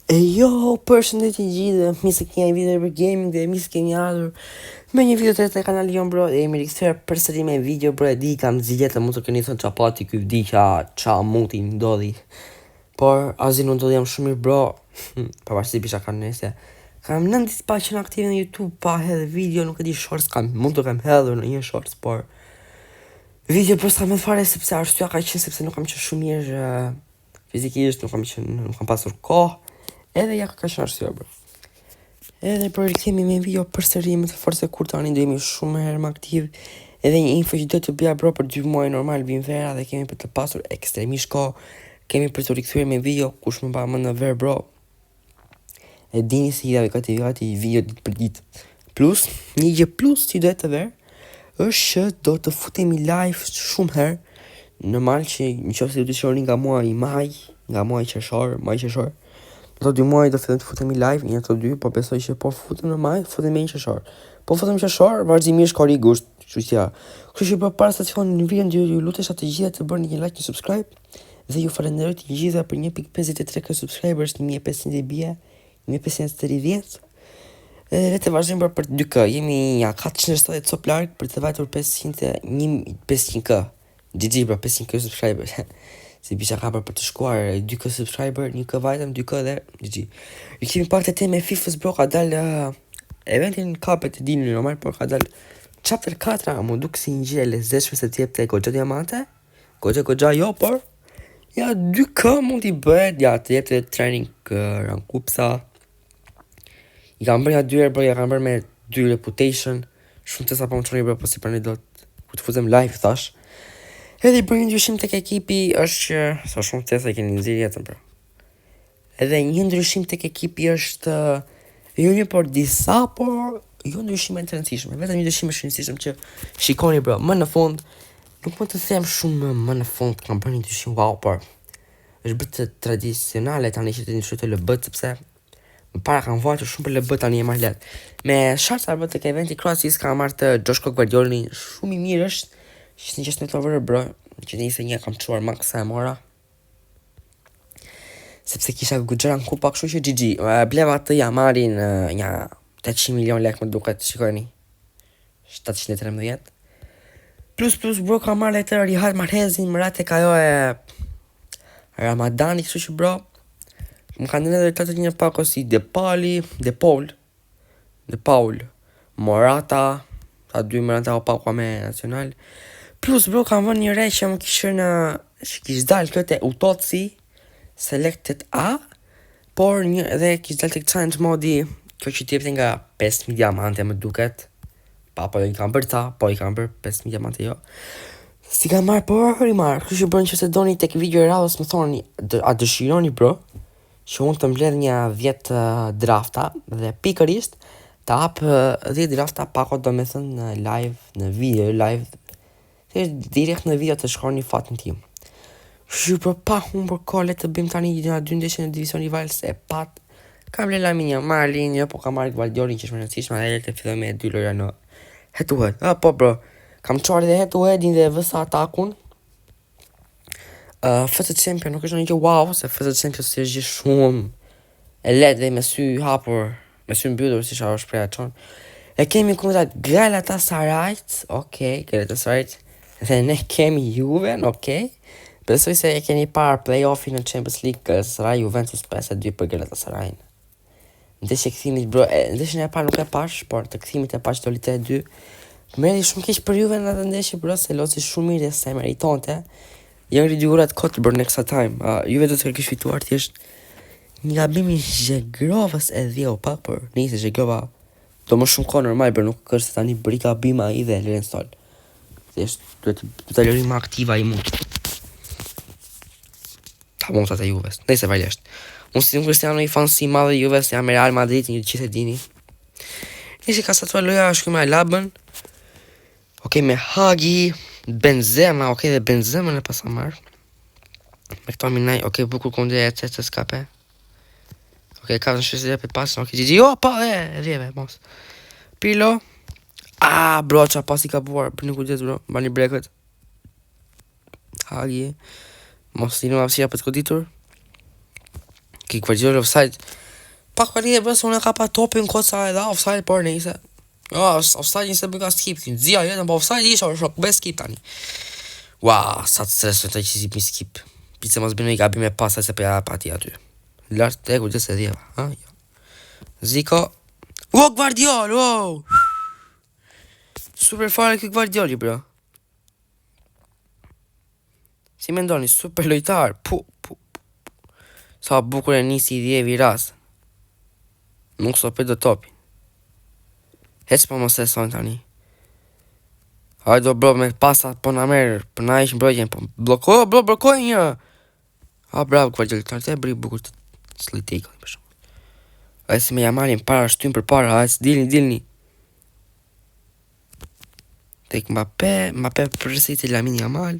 E jo, përshëndetje gjithë, mi se keni video për gaming dhe mi se keni ardhur me një video të kanali jon bro, dhe jemi rikthyer përsëri me video bro, e di kam zgjedhë mund të keni thënë çapati ky vdiqja, ça muti ndodhi. Por azi nuk ndodhi jam shumë mirë bro, pavarësisht pisha kanë nëse. Kam 90 paqen aktive në YouTube, pa hedhë video, nuk e di shorts kam, mund të kam hedhur në një shorts, por video për sa më fare sepse arsyeja ka qenë sepse nuk kam qenë shumë mirë fizikisht, nuk kam pasur kohë. Edhe ja ka qenë arsyeja bro. Edhe për rikthimi me video përsëri më të fortë se kur tani do jemi shumë herë më aktiv. Edhe një info që do të bëja bro për 2 muaj normal vim vera dhe kemi për të pasur ekstremisht kohë. Kemi për të rikthyer me video kush më pa më në ver bro. E dini se i gati video ditë për ditë. Plus, një gjë plus që do të ver është që do të futemi live shumë herë. Normal që nëse do të shoni nga muaji maj, nga muaji qershor, Ato 2 muaj do fillojmë të futemi live, një ato 2, po besoj që po futem në maj, futem me një qershor. Po futem qershor, vazhdimisht ka gusht, kështu që. Kështu që përpara se të filloni në video, ju lutesha të gjithë të bëni një like, një subscribe dhe ju falenderoj të gjitha për 1.53k subscribers, 1500 bie, 1530. Le të vazhdojmë për 2k, jemi ja 470 cop larg për të vajtur 500k. GG bro, 500k subscribers. Si bisha ka për të shkuar 2k subscriber, 1k vajtëm, 2k dhe GG. I kemi pak të teme FIFA-s bro, ka dal eventin kapet e dini normal, por ka dal chapter 4, mu duk si një gjë e lezetshme se t'jep te goxha diamante. Goxha jo, por ja 2k mund t'i bëhet, ja të jep te training rankupsa. I kam bërë ja 2 herë bro, ja kam bërë me 2 reputation. Shumë të sa po më qoni bro, po si për një do të futem live thash. Edhe i bërë një ndryshim tek ekipi është që sa shumë të sa i keni nxjerrë jetën bro. Edhe një ndryshim tek ekipi është jo një por disa, por jo ndryshime të rëndësishme. Vetëm një ndryshim është rëndësishëm që shikoni bro, më në fund nuk mund të them shumë më në fund kam bërë një ndryshim wow, por është bërë tradicionale tani që të ndryshoj të LB sepse më para kam vajtur shumë për LB tani e marr lehtë. Me sharta bërë tek eventi Kroacisë kam marrë të Joshko Guardiolin, shumë i mirë është. Që një 16 over bro, që njëse një kam quar maksa e mora. Sepse kisha guxheran kupa, kështu që GG. Bleva të ja marrin një 800 milion lek më duket, shikoni. 713. Plus bro ka marrë të Rihad Mahrezin, më rate ka jo e Ramadani, kështu që bro. Më kanë dhënë edhe të një pako si De Paul, Morata, ta 2 Morata o pako me nacional. Plus bro kam vënë një re që më kish dal këtë Utotsi Selected A, por edhe kish dal tek challenge modi, kjo që t'jepte nga 5000 diamante më duket. Po i kam bërë ta, po i kam bërë 5000 diamante jo. Si kam marrë, por i marrë, kështu që bërë që se doni tek video e radhës më thoni, a dëshironi bro, që unë të mbledh një 10 drafta dhe pikërisht të hap 10 drafta pako do me thënë live, në video live, direkt në video të shkoni fatin tim. Kështu për pa humbur kohë le të bëjmë tani një 2 ndeshje në division rival se pat. Kam le Lamine Yamalin, po kam marrë Guardiolin që është më rëndësishme, edhe le të filloj me 2 lojra në head to head. Po bro, kam çuar edhe head to headin dhe vësa atakun. FC Champion nuk është një gjë wow, se FC Champion si është gjithë shumë e lehtë dhe me sy hapur, me sy mbyllur si çfarë shpreha çon. E kemi kundra Galatasarayt, Galatasarayt. Dhe ne kemi Juve, besoj se e keni parë play-offin në Champions League, Galatasaray Juventus 5-2 për Galatasarayn. Ndeshje kthimit bro, ndeshjen e parë nuk e pash, por të kthimit e pash doli 3-2. Merri shumë keq për Juve në atë ndeshje bro, se lozi shumë mirë se meritonte. Janë ridurat kot bro next time. Juve do të kishte fituar thjesht një gabim i Zhegrovës e dheu pak, por nisë Zhegrova do më shumë kohë normal bro, nuk është tani bëri gabim ai dhe Lensol. Duhet të lërim aktiva i mund. Ta mund të Juves. Nëse vajlesht. Unë si Cristiano i fan si madhe Juves, jam me Real Madrid, një gjithë e dini. Nisi ka statuar loja është me Labën. Me Hagi, Benzema, dhe Benzema në pasa marrë. Me këto minaj, bukur kunde e të skape. Ka në shqesë dhe për pasën, GG, dhjeve, mos. Pirlo. Bro, qa pasi ka buar, për një kujtës bro, bani breket. Hagi, mos tinu apsia për të koditur. Ki Guardiola offside. Pak parë bro se unë ka pa topin koca edhe offside por nëse. Offside nëse bëka skip ti. Zia jetën po offside isha shok bez skip tani. Wow, sa të stresoj të që mi skip. Pizza mos bënë i gabim me pasa se për pati aty. Lartë e ku gjë se dhjeva. Ja. Zico. Guardiola, wow! Super fare ky Guardiola, bro. Si me ndoni, super lojtar. Sa bukur e nisi i djevi rast. Nuk so për do topi. Hec pa mos e son tani. Hajdo bro me pasat po na merë. Për na ishë mbrojtjen po. Blokoj një. Bravo Guardiola. Te bëri bukur të slitej për shumë. A si me Jamalin para shtym për para. A si dilni. Tek Mbappé përsi të Lamine Yamal.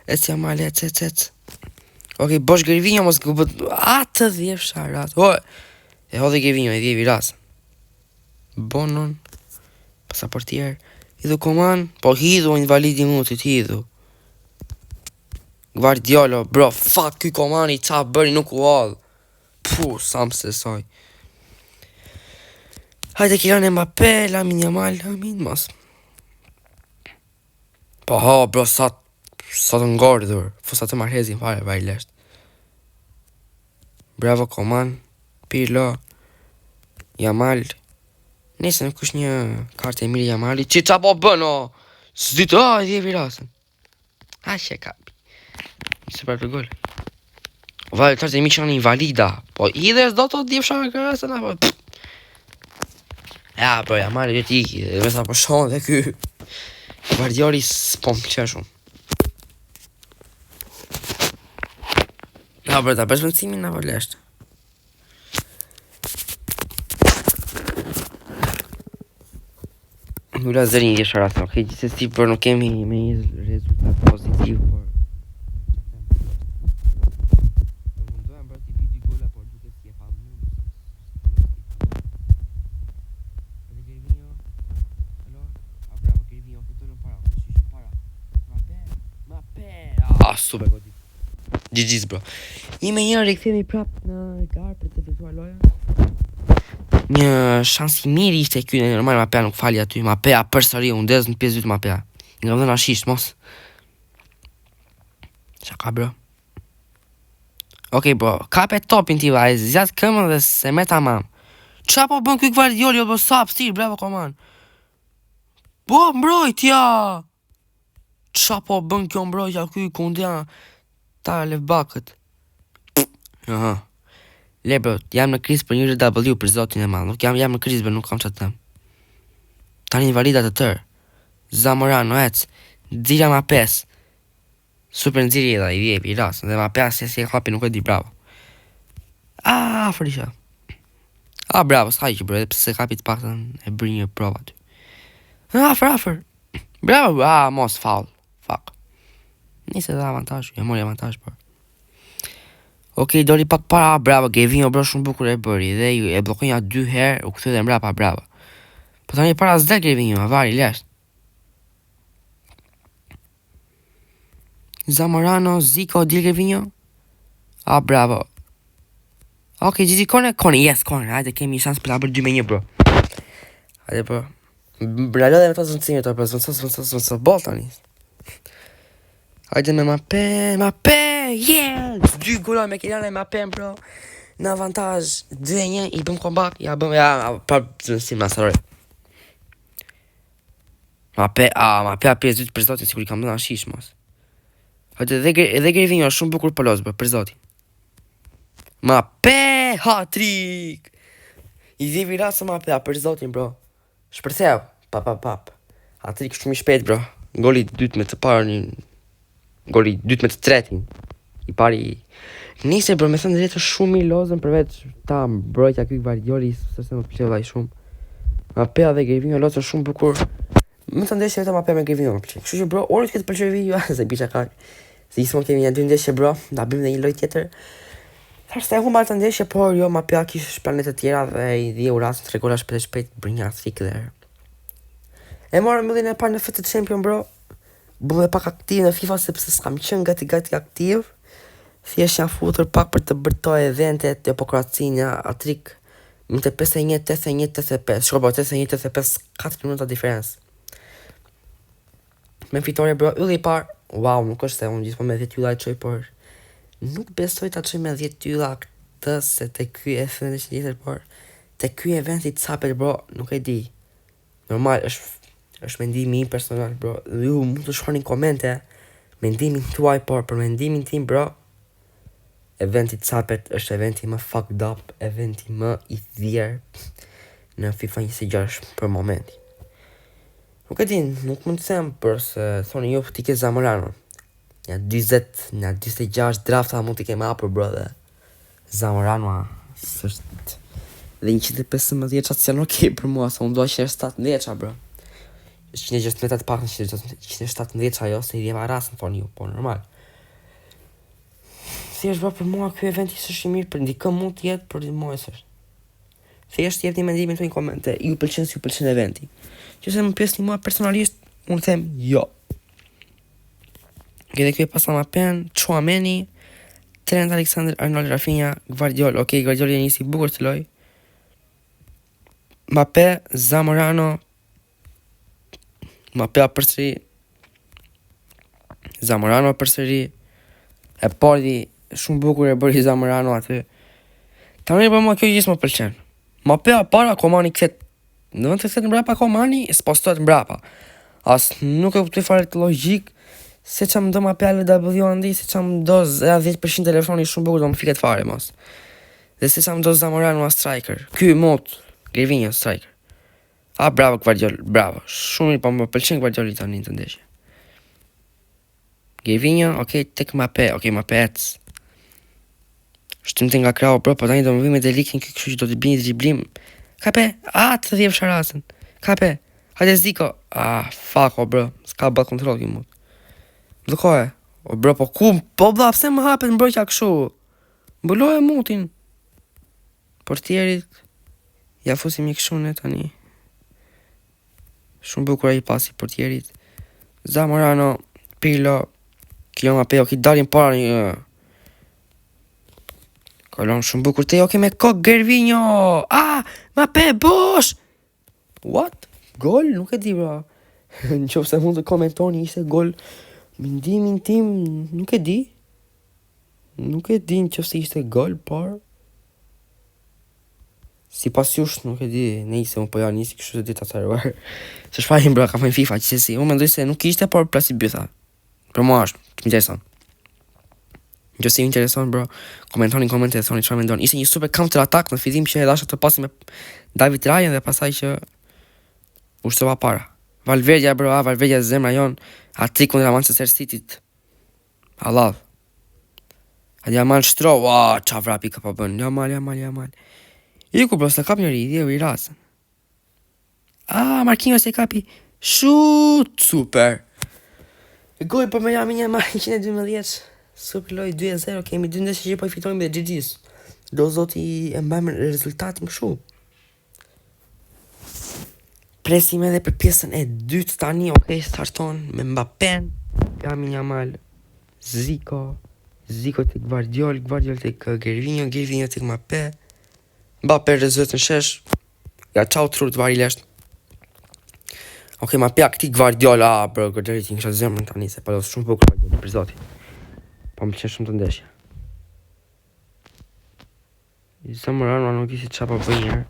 E si Yamal ec. Okej, bosh Gervinho mos gubët. Të dhjef sharat. E hodhe Gervinho, e dhjevi ras. Bonon. Pasaportier. Hidhu Koman. Po hidhu invalidi mutit, hidhu. Guardiola, bro. Fuck, ky Komani qa bëri nuk u hodh. Sam se soj. Hajde Kylian Mbappé, Lamine Yamal, mos. Po bro, sa të ngordhur. Sa të marhezin fare, vajlesht. Bravo Koman, Pirlo, Yamal. Nese nuk është një kartë e mirë Yamali. Qa po bën, S'ditë, e djevi rasën. Që kapi. Super për gol. Vajlë, kartë e mirë që janë invalida. Po i dhe s'do të djev shama kërësën, apo. Ja, bro, Yamali vetë iki. Dhe me sa po shonë dhe ky. Guardiola s'po më pëlqen shumë. Ja, bro, ta bësh mëncimin apo lesht. Nula zërin një sharat, okej, gjithsesi bro nuk kemi me një rezultat pozitiv, por mundohem bro t'i vidi gola, por duke si e pa mundu. Edhe Gervinho, bravo Gervinho, këtëllën para, Mbappé, super godi. GG's bro. I me një rekthemi prap në garë për të efektuar loja. Një shans i mirë ishte ky, normal Mbappé nuk fali aty. Mbappé përsëri u ndez në 5 Mbappé. Nga dhëna shisht mos. Çka bro? Okej bro, kape topin ti vajz, zjat këmën dhe se me tamam. Qa po bën ky Guardiola, bro, sap stil, bravo Koman. Po mbrojtja. Qa po bën kjo mbrojtja ky Kundja ta levbakët. Le bro, jam në krizë për një RW për zotin e madh. Nuk jam në krizë, bro, nuk kam çfarë të them. Tani invalidat të tërë. Zamorano ec. Dzira ma 5. Super nxiri edhe i vjepi i ras. Dhe ma 5 si e kapi nuk e di, bravo. Frisha. Bravo, s'ka që bro, edhe pse kapi të paktën e bëri një provë aty. Afer. Bravo, mos foul. Fuck. Nisi dhe avantazh, e mori avantazh por. Okej, doli pak para, bravo, Gervinho bro shumë bukur e bëri dhe e bllokoi ja 2 herë, u kthye dhe mbrapa, bravo. Po tani para s'del Gervinho, avari lesht. Zamorano, Zico, di Gervinho. Bravo. Okej, Gigi corner, yes, corner. Hajde, kemi shans për ta bërë 2-1 bro. Hajde bro. Bralo dhe me të zëndësime të bro, zënë bol tani. Hajde me Mbappé, yes! 2 gola me Kylian Mbappé, bro. Në avantazh, 2-1, i bëm comeback, pa si më asaroj. Mbappé a PSG për zotin, sikur i kam dhënë shish mos. Hajde, edhe Gervinho shumë bukur polos, bro, për zotin. Mbappé, hat-trick! I dhevi rasë Mbappé, për zotin, bro. Shpërtheu, pap. Hat-trick shumë i shpejt, bro. Goli 2 me të parë Goli 2 me të tretin. I pari nise bro, me thënë drejtë shumë i lozën përveç ta mbrojtja ky Guardiola, sepse më pëlqeu ai shumë. Mbappé dhe Gervinho lozën shumë bukur. Më të ndeshje vetëm Mbappé me Gervinho më pëlqen. Kështu që bro, orë që të pëlqej video, se bisha ka. Se gjithmonë kemi një 2 ndeshje bro, da bëjmë një lojë tjetër. Thash se humba të ndeshje, por jo Mbappé kishte planet të tjera dhe i dhe uras 3 gola shpejt brinja fik dhe. E morëm mbylljen e parë në FT Champion bro. Bëllë pak aktiv në FIFA sepse s'kam qenë gati aktiv. Thjesht janë futur pak për të bërë to eventet, demokracinë, atrik, më të 51, 81, 85, shko po 81, 85, 4 minuta diferencë. Me fitore bro, ylli i parë, wow, nuk është se unë gjithmonë me 10 ylla e qoj, por nuk besoj ta qoj me 10 ylla këtë, se te ky event është tjetër, por te ky event i capet bro, nuk e di. Normal, është mendimi im personal bro, ju mund të shkruani në komente mendimin tuaj, por për mendimin tim bro, eventi capet është eventi më fucked up, eventi më i thjerë në FIFA 26 për momenti. Nuk e din, nuk mund të them për se thoni ju ti ke Zamorano. Nga 20, nga 26 drafta mund t'i ke më hapur bro dhe Zamorano s'është dhe 115 qatë janë okej për mua, se unë do 117 bro. 168 pak në 117 ajo, se i dhjema rasën thoni ju, po normal. Thjesht bro, për mua ky event është i mirë, për ndikë mund të jetë, për mua është. Thjesht jepni mendimin tuaj në komente, ju pëlqen eventi. Që se më pjesni mua personalisht, unë them jo. Dhe kjo e pasa ma pen, Chouameni, Trent Alexander-Arnold, Rafinha, Gvardiol, Gvardiol e nisi bukur të loj. Mbappé, Zamorano, Mbappé përsëri, Zamorano përsëri, e porti shumë bukur e bëri Zamorano aty. Tani për mua kjo gjithë më pëlqen. Mbappé para Komani kthehet, në vend të kthehet mbrapa Komani, s'postohet mbrapa. As nuk e kuptoj fare të logjik, se që më do Mbappé LW andi, se që më do 10% telefoni shumë bukur do më fiket fare mos. Dhe se që më do Zamorano a striker. Ky mod, Gervinho striker. Bravo Gvardiol, bravo. Shumë mirë, po më pëlqen Gvardioli tani të ndeshje. Gervinho, tek Mbappé, Mbappé ec. Shtymte nga krau, bro, po tani do më vi me Delikin, kështu që do të bini driblim. Kape, të dhjef sharasën. Kape, hajde Zico. Fuck, bro, s'ka bët kontrol kjo mund. Më dëkohe, bro, po ku, po bla, pse më hapet mbrojtja kështu? Mbëllohe mutin. Portierit, ja fusim një këshune tani. Shumë bukur ai pasi portierit. Zamorano, Pirlo, kjo Mbappé, dalin para një. Kolon shumë bukur te, me kok Gervinho. Mbappé, bosh! What? Gol? Nuk e di, bro. Në qoftë se mund të komentoni, ishte gol. Mendimin tim, nuk e di. Nuk e di në qoftë se ishte gol, por si pas jush, nuk e di, nejse, unë po ja nisi kështu të ditë atëruar. Se shfajim, bro, ka fajnë FIFA, që si, unë mendoj se nuk ishte, por plasi bytha. Për mua është, të intereson. Në që si intereson, bro, komentoni në komente dhe thoni që mendon. Ishte një super counter attack në fillim që e dasha të pasi me David Ryan dhe pasaj që ushtova para. Valverdja, bro, Valverdja zemra jon, atri kundra Manchester Cityt. Allah. Jamal Shtro, qa vrapi ka pa bën. Jamal. Iku, bro, se kap njëri, i rasën. Marquinhos e kapi. Shut, super. Goj për me jam një marrë 112. Super loj 2-0, kemi 2 ndeshje që po i fitojmë dhe GG's. Do zoti e mbajmë rezultatin kështu. Presim edhe për pjesën e dytë tani, starton me Mbappé, Lamine Yamal, Zico tek Gvardiol tek Gervinho tek Mbappé. Mbappé rezultat në shesh. Ja çau trut vari lesht. Mbappé akti Gvardiol, bro, Gvardioli ti kisha zemrën tani se palos shumë bukur Gvardioli për zoti. Po më pëlqen shumë të ndeshja. Zamorano nuk i si çapa bëj një herë.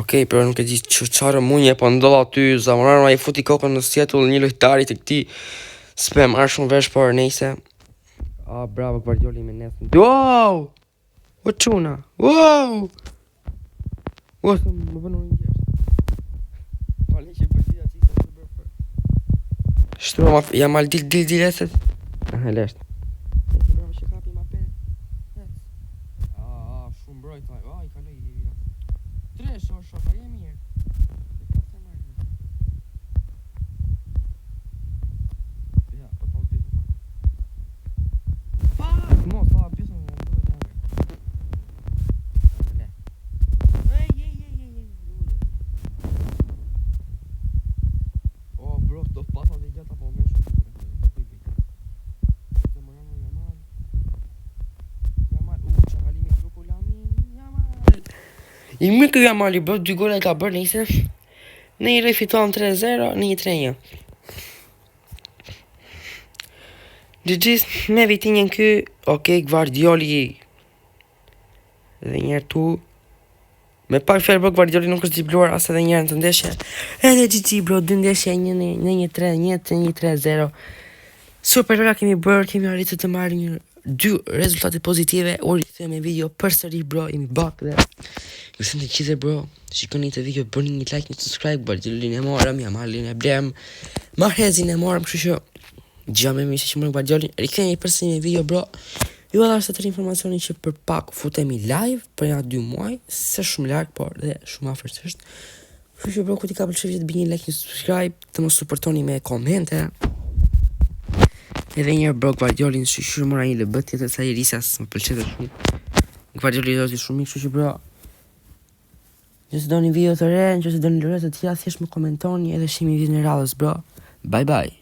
Pero nuk e di çfarë munje po ndodh aty. Zamorano ai futi kokën në sjetull një lojtari të këtij. S'pe marr shumë vesh, por nejse. Bravo Gvardioli me nesën. Wow! O çuna. Wow! Ose më bënë një gjë. Falë që bëj aty se do bëj. Shtroma Yamal dil eset. Lesht. Bravo që kapi Mbappé. Shumë mbrojt. I kaloi. Tresh, shofa, je mirë. do pasa dhe gjata po me shumë I mirë kjo Jamali bro, 2 gola ka bërë nëse në i fiton 3-0, në i 3-1. GG's me vitinjen ky, okej, Gvardioli. Dhe njerë tu. Me pak fjalë bro, Gvardioli nuk është zgjibluar as edhe njerë në të ndeshje. Edhe GG bro, 2 ndeshje në 1-3-0. Super bra kemi bërë, kemi arritur të marrim 2 rezultate pozitive. U rikthyer me video përsëri bro, jemi back dhe ju shumë të gjithë bro. Shikoni të video, bëni një like, një subscribe, Gvardiolin e morëm, Jamalin e blem, Mahrezin e morëm, kështu që gjë më mirë se që më Gvardiolin. Rikthehemi përsëri me video bro. Ju dha të tërë informacionin që për pak futemi live për ja 2 muaj, se shumë larg, por dhe shumë afër është. Kështu që bro, ku ti ka pëlqyer të bëni një like, një subscribe, të mos suportoni me komente. Edhe një bro, Gvardiolin shumë mora një LB tjetër sa i risas, më pëlqeu shumë. Gvardioli do të shumë mirë, kështu që bro. Nëse doni video të re, nëse doni lojë të tjera, thjesht më komentoni edhe shihemi videon e radhës bro. Bye bye.